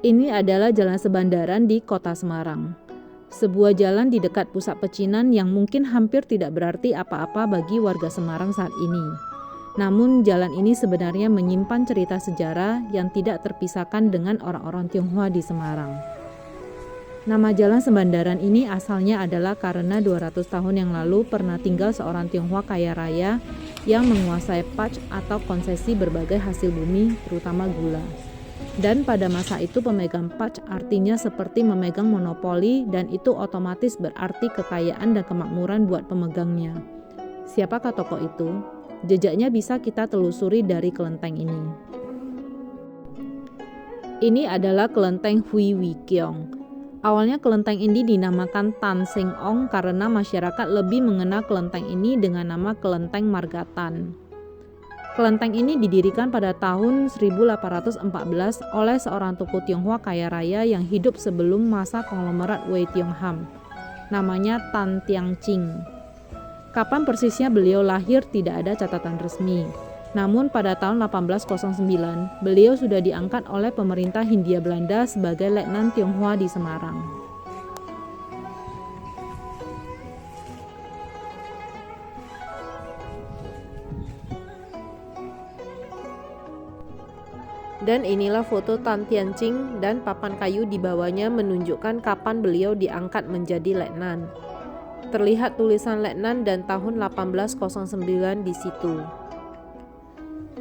Ini adalah Jalan Sebandaran di Kota Semarang. Sebuah jalan di dekat pusat pecinan yang mungkin hampir tidak berarti apa-apa bagi warga Semarang saat ini. Namun jalan ini sebenarnya menyimpan cerita sejarah yang tidak terpisahkan dengan orang-orang Tionghoa di Semarang. Nama Jalan Sebandaran ini asalnya adalah karena 200 tahun yang lalu pernah tinggal seorang Tionghoa kaya raya yang menguasai patch atau konsesi berbagai hasil bumi, terutama gula. Dan pada masa itu pemegang patch artinya seperti memegang monopoli, dan itu otomatis berarti kekayaan dan kemakmuran buat pemegangnya. Siapakah tokoh itu? Jejaknya bisa kita telusuri dari kelenteng ini. Ini adalah kelenteng Hui Wi Kiong. Awalnya kelenteng ini dinamakan Tan Seng Ong karena masyarakat lebih mengenal kelenteng ini dengan nama Kelenteng Margatan. Kelenteng ini didirikan pada tahun 1814 oleh seorang tokoh Tionghoa kaya raya yang hidup sebelum masa konglomerat Wei Tiong Ham. Namanya Tan Tiang Ching. Kapan persisnya beliau lahir tidak ada catatan resmi. Namun pada tahun 1809, beliau sudah diangkat oleh pemerintah Hindia Belanda sebagai Letnan Tionghoa di Semarang. Dan inilah foto Tan Tian Ching dan papan kayu di bawahnya menunjukkan kapan beliau diangkat menjadi letnan. Terlihat tulisan letnan dan tahun 1809 di situ.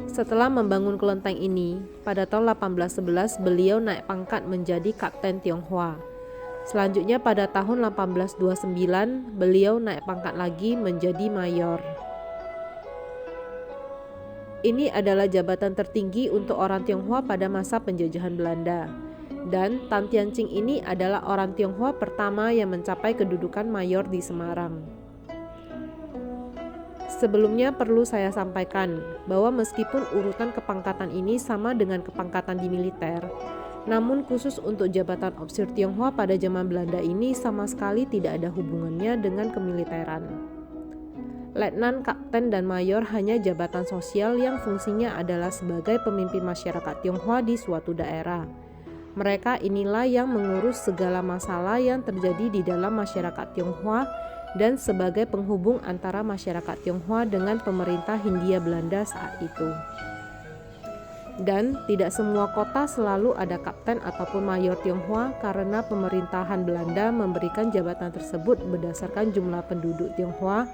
Setelah membangun kelenteng ini, pada tahun 1811 beliau naik pangkat menjadi Kapten Tionghoa. Selanjutnya pada tahun 1829 beliau naik pangkat lagi menjadi Mayor. Ini adalah jabatan tertinggi untuk orang Tionghoa pada masa penjajahan Belanda. Dan Tan Tian Ching ini adalah orang Tionghoa pertama yang mencapai kedudukan mayor di Semarang. Sebelumnya perlu saya sampaikan bahwa meskipun urutan kepangkatan ini sama dengan kepangkatan di militer, namun khusus untuk jabatan opsir Tionghoa pada zaman Belanda ini sama sekali tidak ada hubungannya dengan kemiliteran. Letnan, Kapten, dan Mayor hanya jabatan sosial yang fungsinya adalah sebagai pemimpin masyarakat Tionghoa di suatu daerah. Mereka inilah yang mengurus segala masalah yang terjadi di dalam masyarakat Tionghoa dan sebagai penghubung antara masyarakat Tionghoa dengan pemerintah Hindia Belanda saat itu. Dan tidak semua kota selalu ada kapten ataupun mayor Tionghoa karena pemerintahan Belanda memberikan jabatan tersebut berdasarkan jumlah penduduk Tionghoa,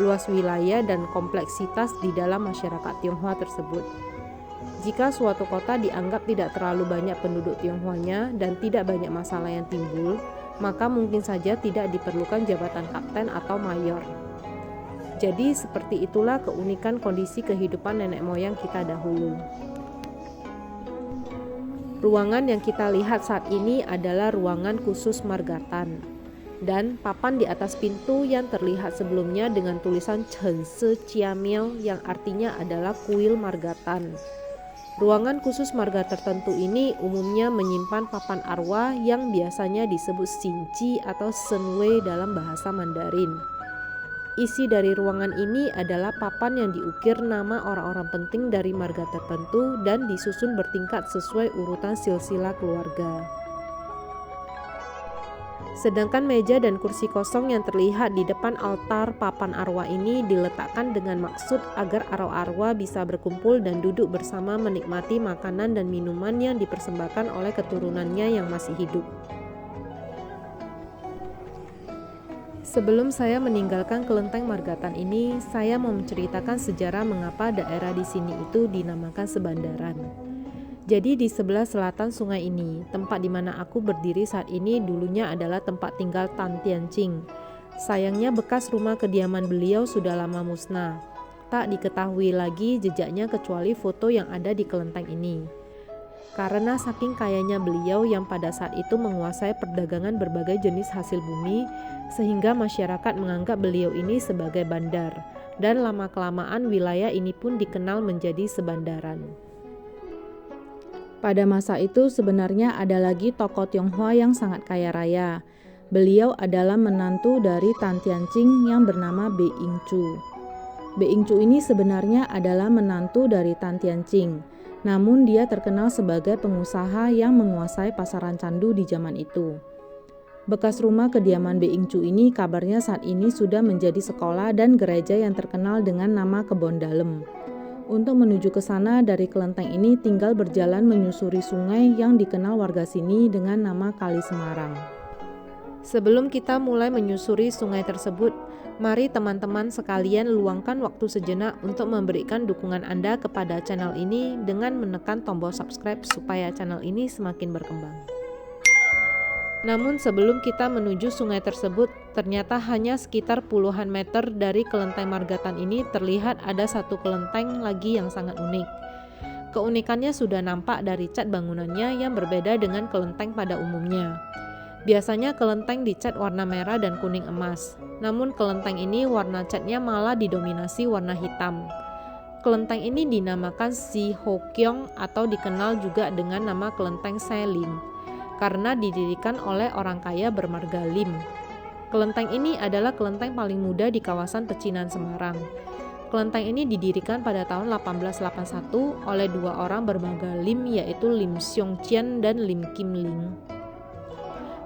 luas wilayah, dan kompleksitas di dalam masyarakat Tionghoa tersebut. Jika suatu kota dianggap tidak terlalu banyak penduduk Tionghoanya dan tidak banyak masalah yang timbul, maka mungkin saja tidak diperlukan jabatan kapten atau mayor. Jadi seperti itulah keunikan kondisi kehidupan nenek moyang kita dahulu. Ruangan yang kita lihat saat ini adalah ruangan khusus Margatan. Dan papan di atas pintu yang terlihat sebelumnya dengan tulisan Chen Se Chia Miao yang artinya adalah kuil Margatan. Ruangan khusus marga tertentu ini umumnya menyimpan papan arwah yang biasanya disebut Xinji atau Shenwei dalam bahasa Mandarin. Isi dari ruangan ini adalah papan yang diukir nama orang-orang penting dari marga tertentu dan disusun bertingkat sesuai urutan silsilah keluarga. Sedangkan meja dan kursi kosong yang terlihat di depan altar papan arwah ini diletakkan dengan maksud agar arwah-arwah bisa berkumpul dan duduk bersama menikmati makanan dan minuman yang dipersembahkan oleh keturunannya yang masih hidup. Sebelum saya meninggalkan kelenteng Margatan ini, saya mau menceritakan sejarah mengapa daerah di sini itu dinamakan Sebandaran. Jadi di sebelah selatan sungai ini, tempat di mana aku berdiri saat ini dulunya adalah tempat tinggal Tan Tian Ching. Sayangnya bekas rumah kediaman beliau sudah lama musnah. tak diketahui lagi jejaknya kecuali foto yang ada di kelenteng ini. Karena saking kayanya beliau yang pada saat itu menguasai perdagangan berbagai jenis hasil bumi, sehingga masyarakat menganggap beliau ini sebagai bandar, dan lama-kelamaan wilayah ini pun dikenal menjadi sebandaran. Pada masa itu sebenarnya ada lagi tokoh Tionghoa yang sangat kaya raya. Beliau adalah menantu dari Tan Tianqing yang bernama Bei Yingchu. Bei Yingchu ini sebenarnya adalah menantu dari Tan Tianqing, namun dia terkenal sebagai pengusaha yang menguasai pasaran candu di zaman itu. Bekas rumah kediaman Bei Yingchu ini kabarnya saat ini sudah menjadi sekolah dan gereja yang terkenal dengan nama Kebon Dalem. Untuk menuju ke sana dari kelenteng ini tinggal berjalan menyusuri sungai yang dikenal warga sini dengan nama Kali Semarang. Sebelum kita mulai menyusuri sungai tersebut, mari teman-teman sekalian luangkan waktu sejenak untuk memberikan dukungan Anda kepada channel ini dengan menekan tombol subscribe supaya channel ini semakin berkembang. Namun sebelum kita menuju sungai tersebut, ternyata hanya sekitar puluhan meter dari kelenteng Margatan ini terlihat ada satu kelenteng lagi yang sangat unik. Keunikannya sudah nampak dari cat bangunannya yang berbeda dengan kelenteng pada umumnya. Biasanya kelenteng dicat warna merah dan kuning emas, namun kelenteng ini warna catnya malah didominasi warna hitam. Kelenteng ini dinamakan Si Ho Kiong atau dikenal juga dengan nama kelenteng Se Lim, karena didirikan oleh orang kaya bermarga Lim. Kelenteng ini adalah kelenteng paling muda di kawasan pecinan Semarang. Kelenteng ini didirikan pada tahun 1881 oleh dua orang bermarga Lim, yaitu Lim Siong Chien dan Lim Kim Ling.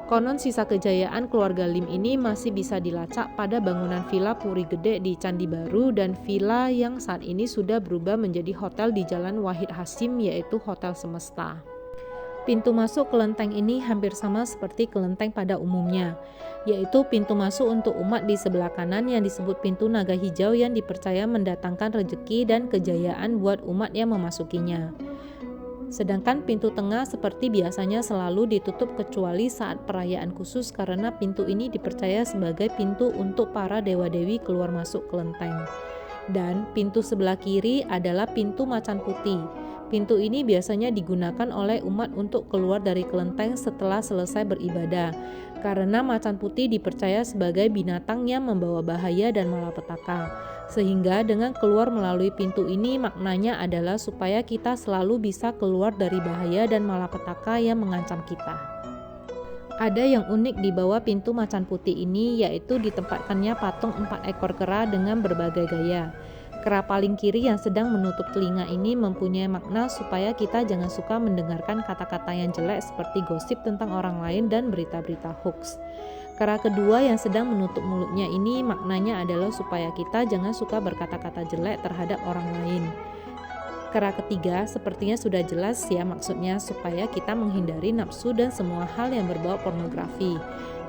Konon sisa kejayaan keluarga Lim ini masih bisa dilacak pada bangunan villa Puri Gede di Candi Baru dan villa yang saat ini sudah berubah menjadi hotel di Jalan Wahid Hasyim, yaitu Hotel Semesta. Pintu masuk kelenteng ini hampir sama seperti kelenteng pada umumnya, yaitu pintu masuk untuk umat di sebelah kanan yang disebut pintu naga hijau yang dipercaya mendatangkan rezeki dan kejayaan buat umat yang memasukinya. Sedangkan pintu tengah seperti biasanya selalu ditutup kecuali saat perayaan khusus karena pintu ini dipercaya sebagai pintu untuk para dewa-dewi keluar masuk kelenteng. Dan pintu sebelah kiri adalah pintu macan putih. Pintu ini biasanya digunakan oleh umat untuk keluar dari kelenteng setelah selesai beribadah, karena macan putih dipercaya sebagai binatang yang membawa bahaya dan malapetaka. Sehingga dengan keluar melalui pintu ini maknanya adalah supaya kita selalu bisa keluar dari bahaya dan malapetaka yang mengancam kita. Ada yang unik di bawah pintu macan putih ini, yaitu ditempatkannya patung 4 ekor kera dengan berbagai gaya. Kera paling kiri yang sedang menutup telinga ini mempunyai makna supaya kita jangan suka mendengarkan kata-kata yang jelek seperti gosip tentang orang lain dan berita-berita hoax. Kera kedua yang sedang menutup mulutnya ini maknanya adalah supaya kita jangan suka berkata-kata jelek terhadap orang lain. Kera ketiga sepertinya sudah jelas ya, maksudnya supaya kita menghindari nafsu dan semua hal yang berbau pornografi.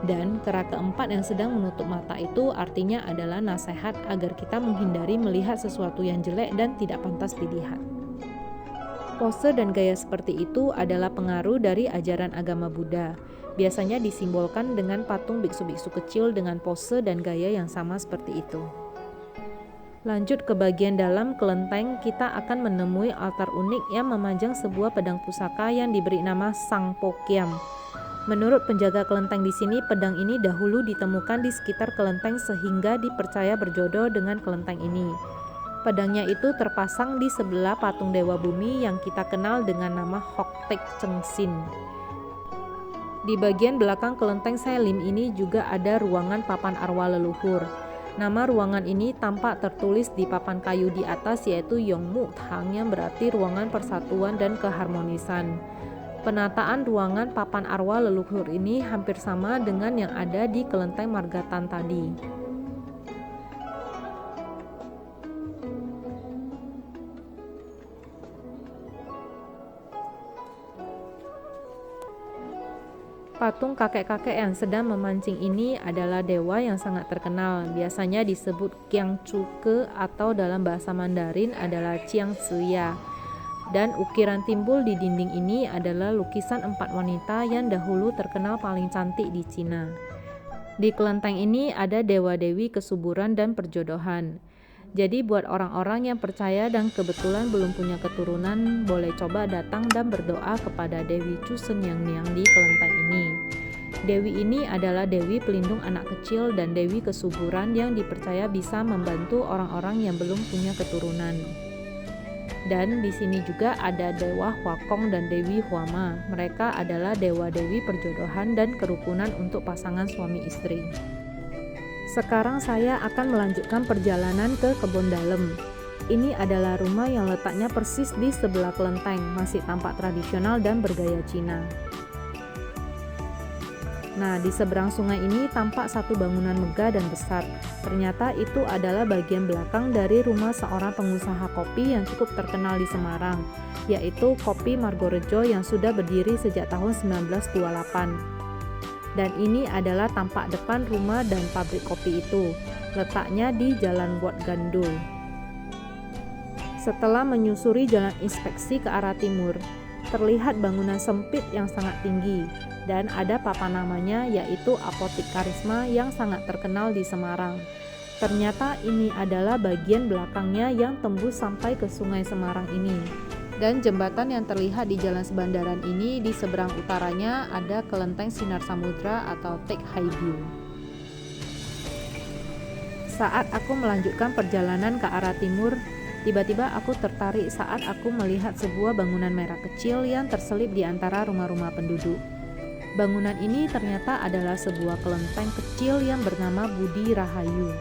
Dan kera keempat yang sedang menutup mata itu artinya adalah nasihat agar kita menghindari melihat sesuatu yang jelek dan tidak pantas dilihat. Pose dan gaya seperti itu adalah pengaruh dari ajaran agama Buddha. Biasanya disimbolkan dengan patung biksu-biksu kecil dengan pose dan gaya yang sama seperti itu. Lanjut ke bagian dalam kelenteng, kita akan menemui altar unik yang memanjang sebuah pedang pusaka yang diberi nama Sang Po Kiam. Menurut penjaga kelenteng di sini, pedang ini dahulu ditemukan di sekitar kelenteng sehingga dipercaya berjodoh dengan kelenteng ini. Pedangnya itu terpasang di sebelah patung Dewa Bumi yang kita kenal dengan nama Hok Tek Cheng Sin. Di bagian belakang kelenteng Se Lim ini juga ada ruangan papan arwah leluhur. Nama ruangan ini tampak tertulis di papan kayu di atas, yaitu Yong Mu Thang, yang berarti ruangan persatuan dan keharmonisan. Penataan ruangan papan arwah leluhur ini hampir sama dengan yang ada di kelenteng Margatan tadi. Patung kakek-kakek yang sedang memancing ini adalah dewa yang sangat terkenal, biasanya disebut Kiang Chu Ke atau dalam bahasa Mandarin adalah Chiang Suya. Dan ukiran timbul di dinding ini adalah lukisan 4 wanita yang dahulu terkenal paling cantik di Cina. Di kelenteng ini ada dewa-dewi kesuburan dan perjodohan. Jadi buat orang-orang yang percaya dan kebetulan belum punya keturunan, boleh coba datang dan berdoa kepada Dewi Chu Senhyang Niang di kelenteng ini. Dewi ini adalah Dewi pelindung anak kecil dan Dewi kesuburan yang dipercaya bisa membantu orang-orang yang belum punya keturunan. Dan di sini juga ada Dewa Huakong dan Dewi Huama. Mereka adalah dewa-dewi perjodohan dan kerukunan untuk pasangan suami istri. Sekarang saya akan melanjutkan perjalanan ke kebun dalem. Ini adalah rumah yang letaknya persis di sebelah kelenteng, masih tampak tradisional dan bergaya Cina. Nah, di seberang sungai ini tampak satu bangunan megah dan besar. Ternyata itu adalah bagian belakang dari rumah seorang pengusaha kopi yang cukup terkenal di Semarang, yaitu Kopi Margorejo yang sudah berdiri sejak tahun 1928. Dan ini adalah tampak depan rumah dan pabrik kopi itu. Letaknya di Jalan Wat Gandul. Setelah menyusuri jalan inspeksi ke arah timur, terlihat bangunan sempit yang sangat tinggi dan ada papan namanya, yaitu Apotik Karisma yang sangat terkenal di Semarang. Ternyata ini adalah bagian belakangnya yang tembus sampai ke Sungai Semarang ini. Dan jembatan yang terlihat di Jalan Sebandaran ini, di seberang utaranya ada kelenteng Sinar Samudra atau Teck Hai View. Saat aku melanjutkan perjalanan ke arah timur, tiba-tiba aku tertarik saat aku melihat sebuah bangunan merah kecil yang terselip di antara rumah-rumah penduduk. Bangunan ini ternyata adalah sebuah kelenteng kecil yang bernama Budi Rahayu.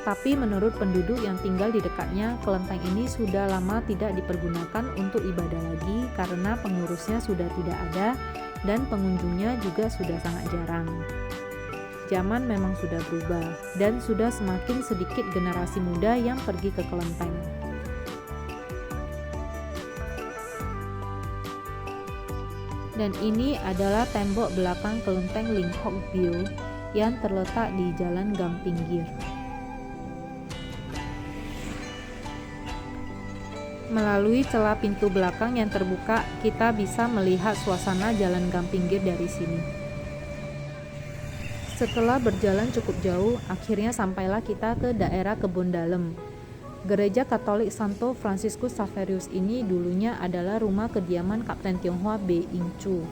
Tapi menurut penduduk yang tinggal di dekatnya, kelenteng ini sudah lama tidak dipergunakan untuk ibadah lagi karena pengurusnya sudah tidak ada dan pengunjungnya juga sudah sangat jarang. Zaman memang sudah berubah dan sudah semakin sedikit generasi muda yang pergi ke kelenteng. Dan ini adalah tembok belakang kelenteng Ling Hock View yang terletak di Jalan Gang Pinggir. Melalui celah pintu belakang yang terbuka, kita bisa melihat suasana Jalan Gang Pinggir dari sini. Setelah berjalan cukup jauh, akhirnya sampailah kita ke daerah Kebun Dalem. Gereja Katolik Santo Fransiskus Xaverius ini dulunya adalah rumah kediaman Kapten Tionghoa Bei Ing Chu.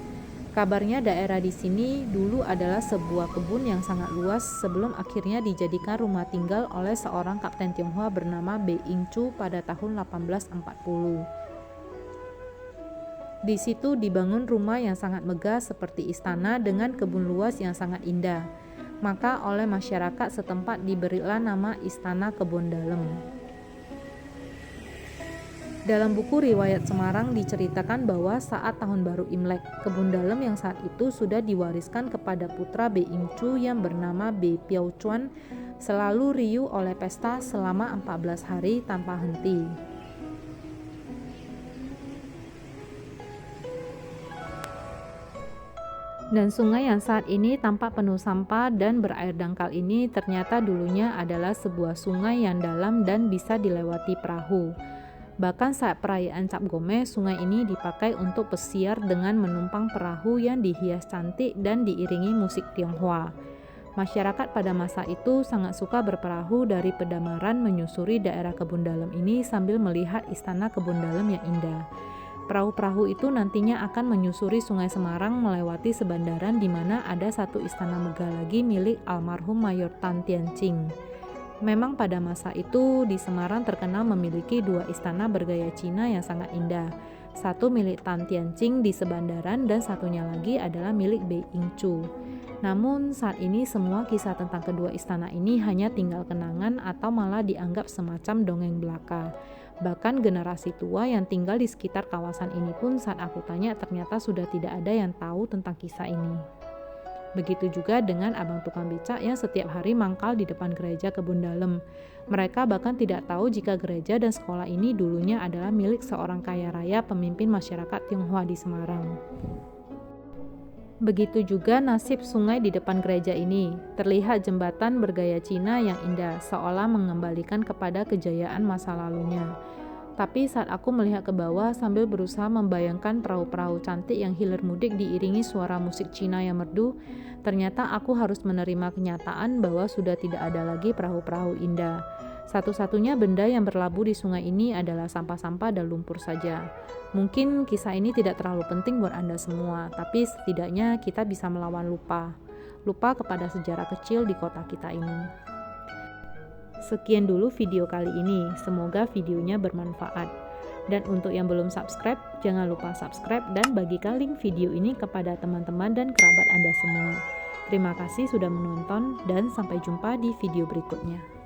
Kabarnya daerah di sini dulu adalah sebuah kebun yang sangat luas sebelum akhirnya dijadikan rumah tinggal oleh seorang Kapten Tionghoa bernama Bei Ing Chu pada tahun 1840. Di situ dibangun rumah yang sangat megah seperti istana dengan kebun luas yang sangat indah. Maka oleh masyarakat setempat diberilah nama Istana Kebun Dalem. Dalam buku Riwayat Semarang diceritakan bahwa saat tahun baru Imlek, Kebun Dalem yang saat itu sudah diwariskan kepada putra Bei Ing Chu yang bernama Bei Piao Chuan selalu riuh oleh pesta selama 14 hari tanpa henti. Dan sungai yang saat ini tampak penuh sampah dan berair dangkal ini ternyata dulunya adalah sebuah sungai yang dalam dan bisa dilewati perahu. Bahkan saat perayaan Cap Gome, sungai ini dipakai untuk pesiar dengan menumpang perahu yang dihias cantik dan diiringi musik Tionghoa. Masyarakat pada masa itu sangat suka berperahu dari Pedamaran menyusuri daerah Kebun Dalem ini sambil melihat istana Kebun Dalem yang indah. Perahu-perahu itu nantinya akan menyusuri Sungai Semarang melewati Sebandaran di mana ada satu istana megah lagi milik almarhum Mayor Tan Tien Ching. Memang pada masa itu di Semarang terkenal memiliki dua istana bergaya Cina yang sangat indah. Satu milik Tan Tien Ching di Sebandaran dan satunya lagi adalah milik Bei Ing Chu. Namun saat ini semua kisah tentang kedua istana ini hanya tinggal kenangan atau malah dianggap semacam dongeng belaka. Bahkan generasi tua yang tinggal di sekitar kawasan ini pun saat aku tanya ternyata sudah tidak ada yang tahu tentang kisah ini. Begitu juga dengan abang tukang becak yang setiap hari mangkal di depan gereja Kebun Dalem. Mereka bahkan tidak tahu jika gereja dan sekolah ini dulunya adalah milik seorang kaya raya pemimpin masyarakat Tionghoa di Semarang. Begitu juga nasib sungai di depan gereja ini. Terlihat jembatan bergaya Cina yang indah, seolah mengembalikan kepada kejayaan masa lalunya. Tapi saat aku melihat ke bawah sambil berusaha membayangkan perahu-perahu cantik yang hilir mudik diiringi suara musik Cina yang merdu, ternyata aku harus menerima kenyataan bahwa sudah tidak ada lagi perahu-perahu indah. Satu-satunya benda yang berlabuh di sungai ini adalah sampah-sampah dan lumpur saja. Mungkin kisah ini tidak terlalu penting buat Anda semua, tapi setidaknya kita bisa melawan lupa. Lupa kepada sejarah kecil di kota kita ini. Sekian dulu video kali ini, semoga videonya bermanfaat. Dan untuk yang belum subscribe, jangan lupa subscribe dan bagikan link video ini kepada teman-teman dan kerabat Anda semua. Terima kasih sudah menonton dan sampai jumpa di video berikutnya.